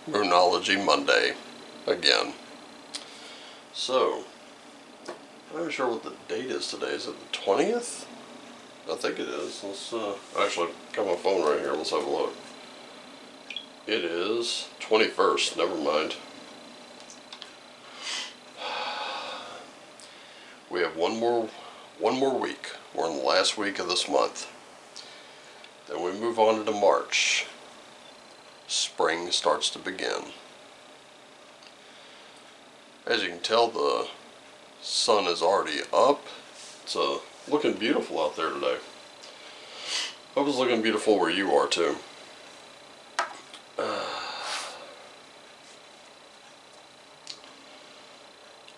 Moonology Monday again. So, I'm not sure what the date is today. Is it the 20th? I think it is. Let's actually got my phone right here. Let's have a look. It is 21st. Never mind. We have one more week. We're in the last week of this month. Then we move on into March. Spring starts to begin. As you can tell, the sun is already up. It's looking beautiful out there today. Hope it's looking beautiful where you are too.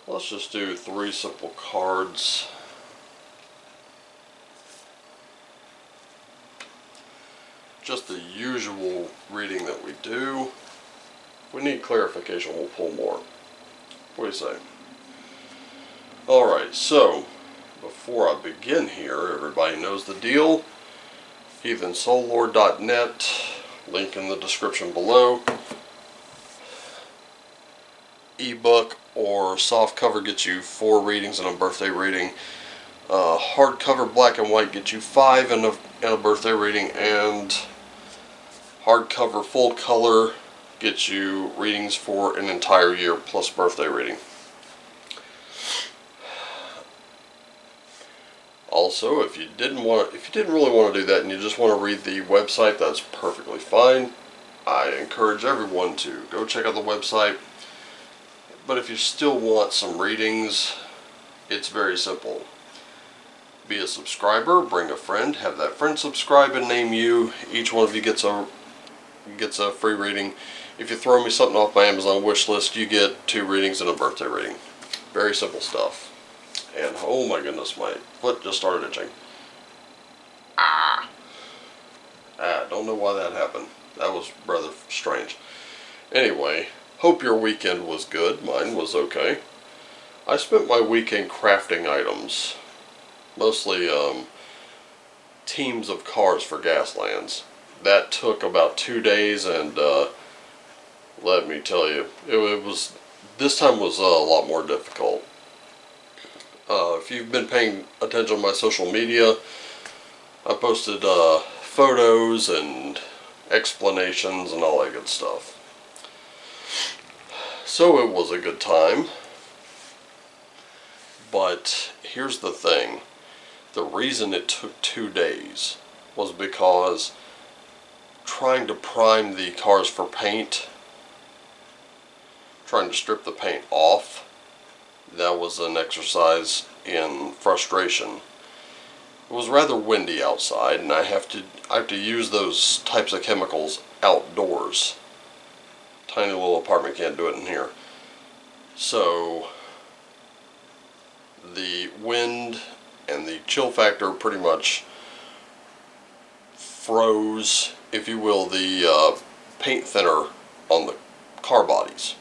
Let's just do 3 simple cards. Just the usual reading that we do. If we need clarification, we'll pull more. What do you say? Alright, so before I begin here, everybody knows the deal. heathensoullord.net, link in the description below. Ebook or soft cover gets you 4 readings and a birthday reading. Hardcover black and white gets you 5 and a birthday reading, and hardcover full color gets you readings for an entire year plus birthday reading. Also, if you didn't really want to do that and you just want to read the website, that's perfectly fine. I encourage everyone to go check out the website. But if you still want some readings, it's very simple. Be a subscriber, bring a friend, have that friend subscribe and name you. Each one of you gets a free reading. If you throw me something off my Amazon wish list, you get 2 readings and a birthday reading. Very simple stuff. And oh my goodness, my foot just started itching. Don't know why that happened. That was rather strange. Anyway, hope your weekend was good. Mine was okay. I spent my weekend crafting items. Mostly teams of cars for Gaslands. That took about 2 days, and let me tell you, this time was a lot more difficult. If you've been paying attention to my social media, I posted photos and explanations and all that good stuff. So it was a good time. But here's the thing. The reason it took 2 days was because trying to prime the cars for paint, trying to strip the paint off, that was an exercise in frustration. It was rather windy outside, and I have to use those types of chemicals outdoors. Tiny little apartment can't do it in here. So the wind and the chill factor pretty much froze, if you will, the paint thinner on the car bodies.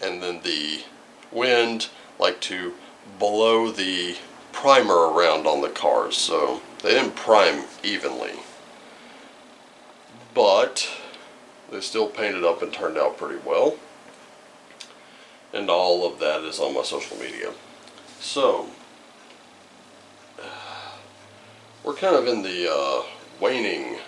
And then the wind liked to blow the primer around on the cars, so they didn't prime evenly. But they still painted up and turned out pretty well. And all of that is on my social media. So, we're kind of in the waning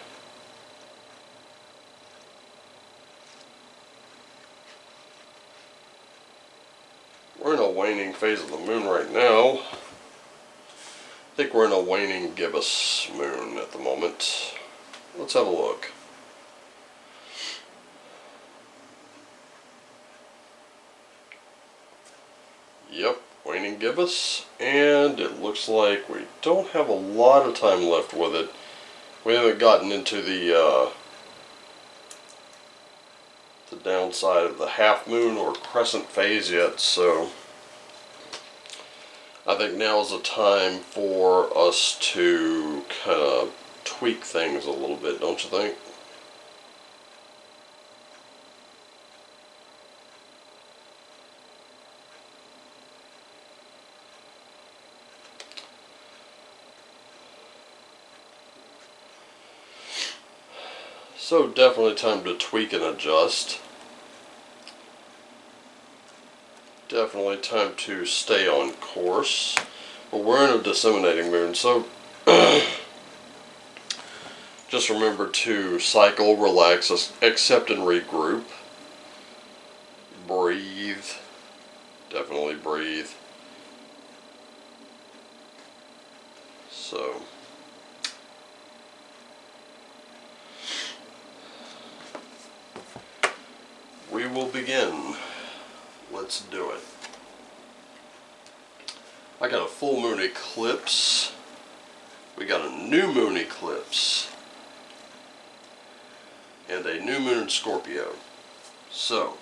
phase of the moon right now. I think we're in a waning gibbous moon at the moment. Let's have a look. Yep, waning gibbous, and it looks like we don't have a lot of time left with it. We haven't gotten into the downside of the half moon or crescent phase yet, so I think now is the time for us to kind of tweak things a little bit, don't you think? So definitely time to tweak and adjust. Definitely time to stay on course. But we're in a disseminating moon, so just remember to cycle, relax, accept, and regroup. Breathe. Definitely breathe. So, we will begin. Let's do it. I got a full moon eclipse. We got a new moon eclipse. And a new moon in Scorpio. So,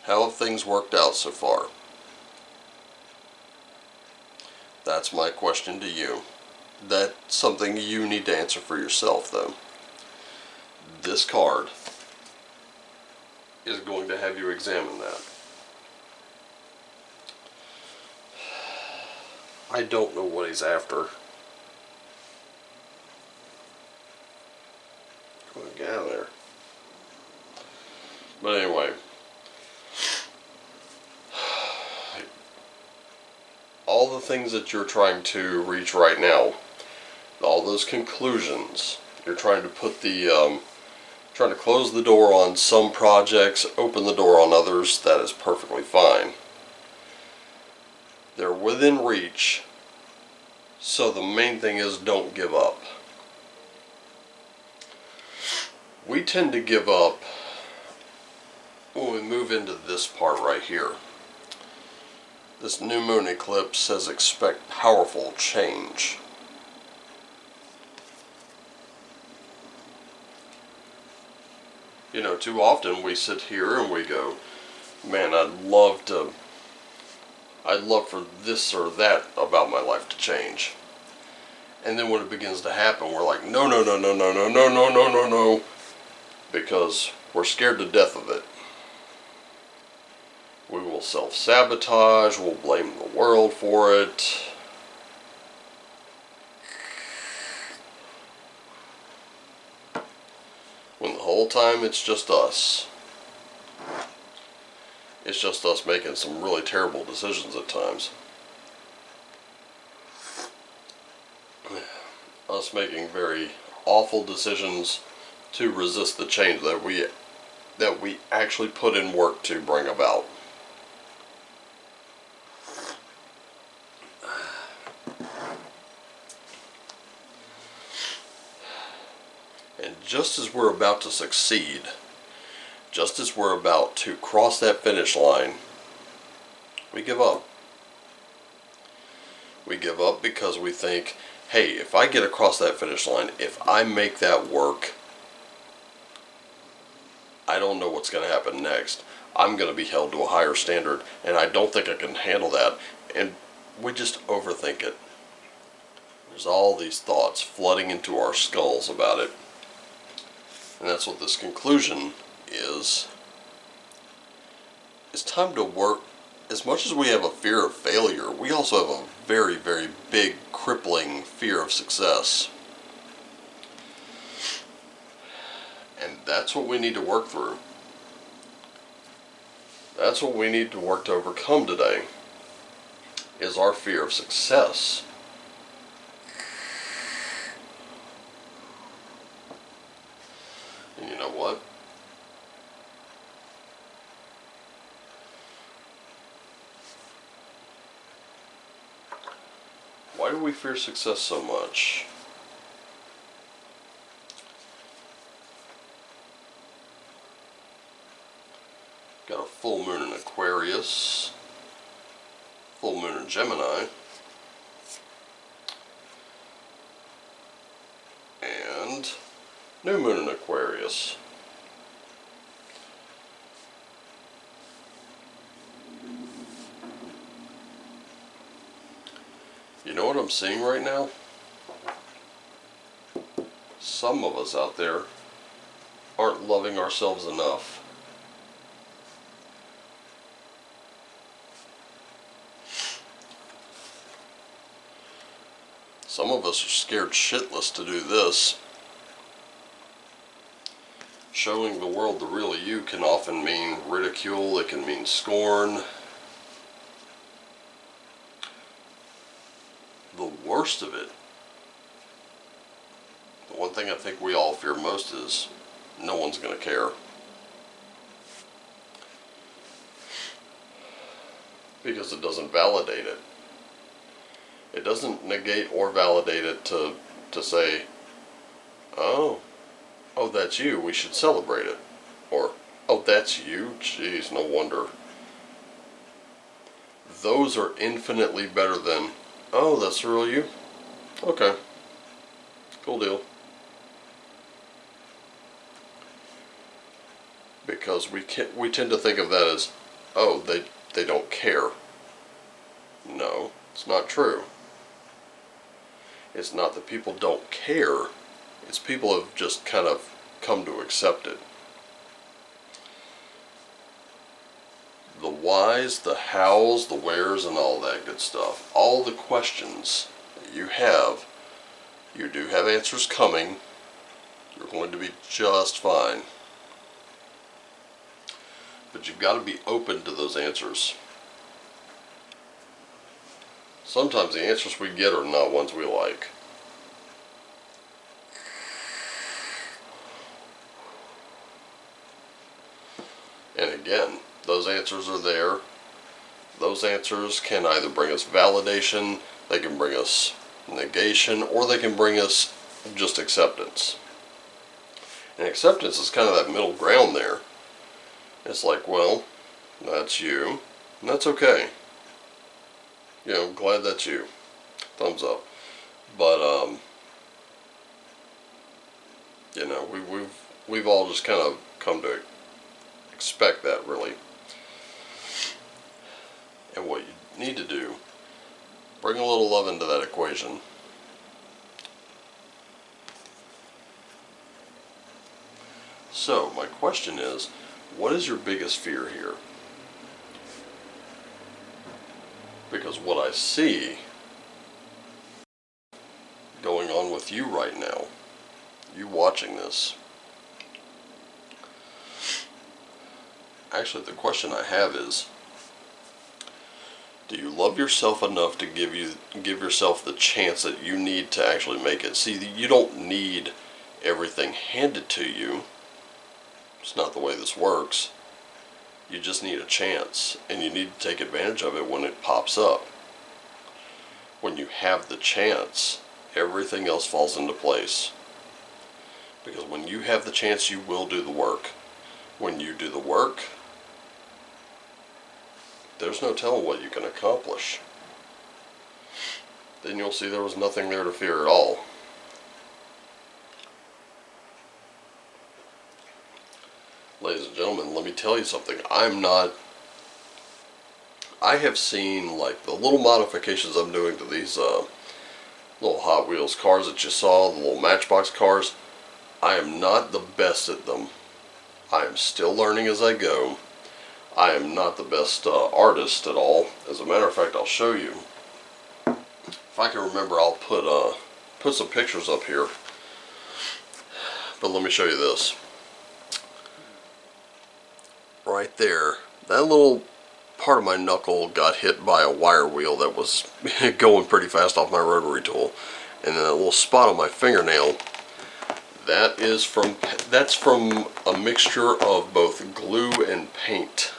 how have things worked out so far? That's my question to you. That's something you need to answer for yourself, though. This card is going to have you examine that. I don't know what he's after. Come on, get out of there. But anyway, all the things that you're trying to reach right now, all those conclusions, you're trying to put the, trying to close the door on some projects, open the door on others, that is perfectly fine. They're within reach, so the main thing is don't give up. We tend to give up when we move into this part right here. This new moon eclipse says expect powerful change. You know, too often we sit here and we go, man, I'd love for this or that about my life to change. And then when it begins to happen, we're like, no, no, no, no, no, no, no, no, no, no, no. Because we're scared to death of it. We will self-sabotage, we'll blame the world for it. When the whole time it's just us. It's just us making some really terrible decisions at times. Us making very awful decisions to resist the change that we actually put in work to bring about. And just as we're about to succeed, just as we're about to cross that finish line, we give up. We give up because we think, hey, if I get across that finish line, if I make that work, I don't know what's going to happen next. I'm going to be held to a higher standard, and I don't think I can handle that. And we just overthink it. There's all these thoughts flooding into our skulls about it. And that's what this conclusion is. It's time to work. As much as we have a fear of failure, we also have a very, very big, crippling fear of success. And that's what we need to work through. That's what we need to work to overcome today, is our fear of success. And you know what? Why do we fear success so much? Got a full moon in Aquarius, full moon in Gemini, and new moon in Aquarius. You know what I'm seeing right now? Some of us out there aren't loving ourselves enough. Some of us are scared shitless to do this. Showing the world the real you can often mean ridicule, it can mean scorn. The worst of it, the one thing I think we all fear most is no one's going to care. Because it doesn't validate it. It doesn't negate or validate it to say, oh, that's you, we should celebrate it. Or, oh, that's you? Jeez, no wonder. Those are infinitely better than, oh, that's the real you? Okay. Cool deal. Because we tend to think of that as, oh, they don't care. No, it's not true. It's not that people don't care. It's people have just kind of come to accept it. The whys, the hows, the wheres, and all that good stuff. All the questions that you do have answers coming. You're going to be just fine. But you've got to be open to those answers. Sometimes the answers we get are not ones we like. And again, those answers are there. Those answers can either bring us validation, they can bring us negation, or they can bring us just acceptance. And acceptance is kind of that middle ground there. It's like, well, that's you, and that's okay. You know, glad that's you. Thumbs up. But you know, we've all just kind of come to expect that, really. And what you need to do, bring a little love into that equation. So, my question is, what is your biggest fear here? Because what I see going on with you right now, you watching this, actually the question I have is, do you love yourself enough to give yourself the chance that you need to actually make it? See, you don't need everything handed to you. It's not the way this works. You just need a chance, and you need to take advantage of it when it pops up. When you have the chance, everything else falls into place. Because when you have the chance, you will do the work. When you do the work, there's no telling what you can accomplish. Then you'll see there was nothing there to fear at all. Ladies and gentlemen, let me tell you something. I have seen like the little modifications I'm doing to these little Hot Wheels cars that you saw, the little Matchbox cars. I am not the best at them. I am still learning as I go. I am not the best artist at all. As a matter of fact, I'll show you. If I can remember, I'll put some pictures up here. But let me show you this. Right there, that little part of my knuckle got hit by a wire wheel that was going pretty fast off my rotary tool. And then that little spot on my fingernail, that's from a mixture of both glue and paint.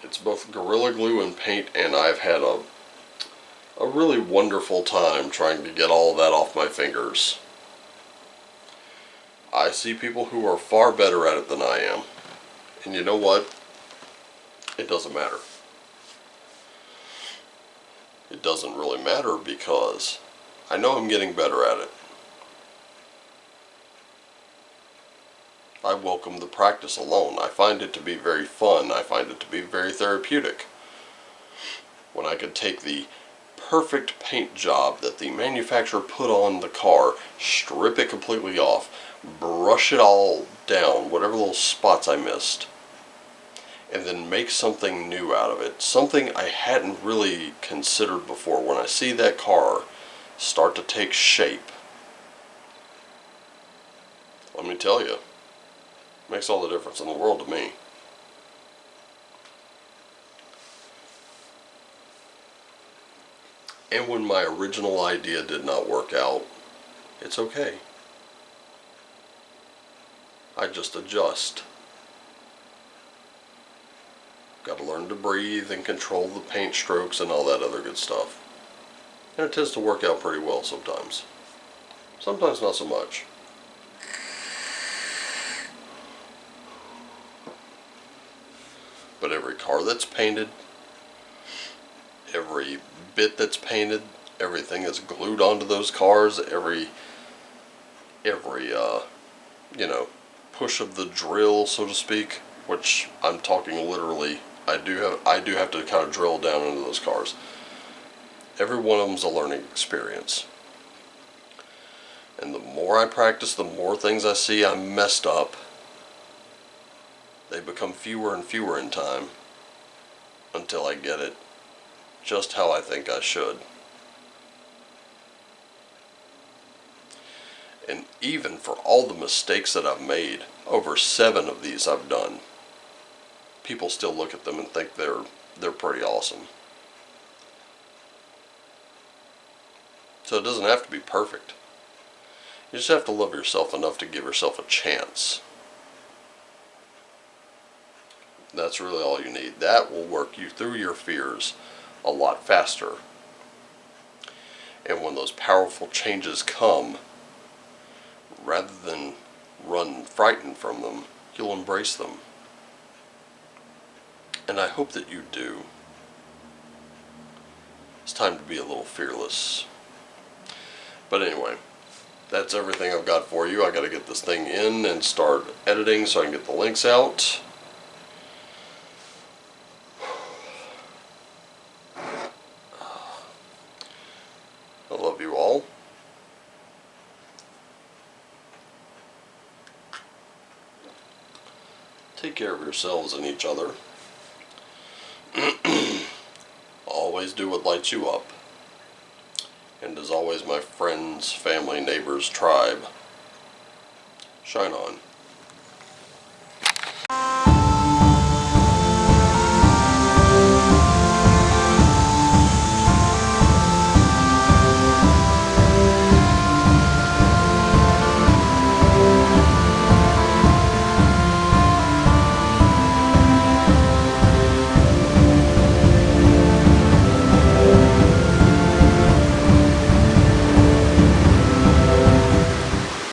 It's both Gorilla Glue and paint, and I've had a really wonderful time trying to get all of that off my fingers. I see people who are far better at it than I am. And you know what? It doesn't matter. It doesn't really matter because I know I'm getting better at it. I welcome the practice alone. I find it to be very fun. I find it to be very therapeutic. When I could take the perfect paint job that the manufacturer put on the car, strip it completely off, brush it all down, whatever little spots I missed, and then make something new out of it. Something I hadn't really considered before. When I see that car start to take shape, let me tell you, it makes all the difference in the world to me. And when my original idea did not work out, it's okay. I just adjust. Got to learn to breathe and control the paint strokes and all that other good stuff. And it tends to work out pretty well sometimes. Sometimes not so much. But every car that's painted, every bit that's painted, everything that's glued onto those cars, every push of the drill, so to speak, which I'm talking literally, I do have to kind of drill down into those cars. Every one of them's a learning experience. And the more I practice, the more things I see I messed up. They become fewer and fewer in time until I get it just how I think I should. And even for all the mistakes that I've made, over 7 of these I've done, people still look at them and think they're pretty awesome. So it doesn't have to be perfect. You just have to love yourself enough to give yourself a chance. That's really all you need. That will work you through your fears a lot faster. And when those powerful changes come, rather than run frightened from them, you'll embrace them. And I hope that you do. It's time to be a little fearless. But anyway, that's everything I've got for you. I got to get this thing in and start editing so I can get the links out. I love you all. Take care of yourselves and each other. Always do what lights you up. And as always, my friends, family, neighbors, tribe, shine on.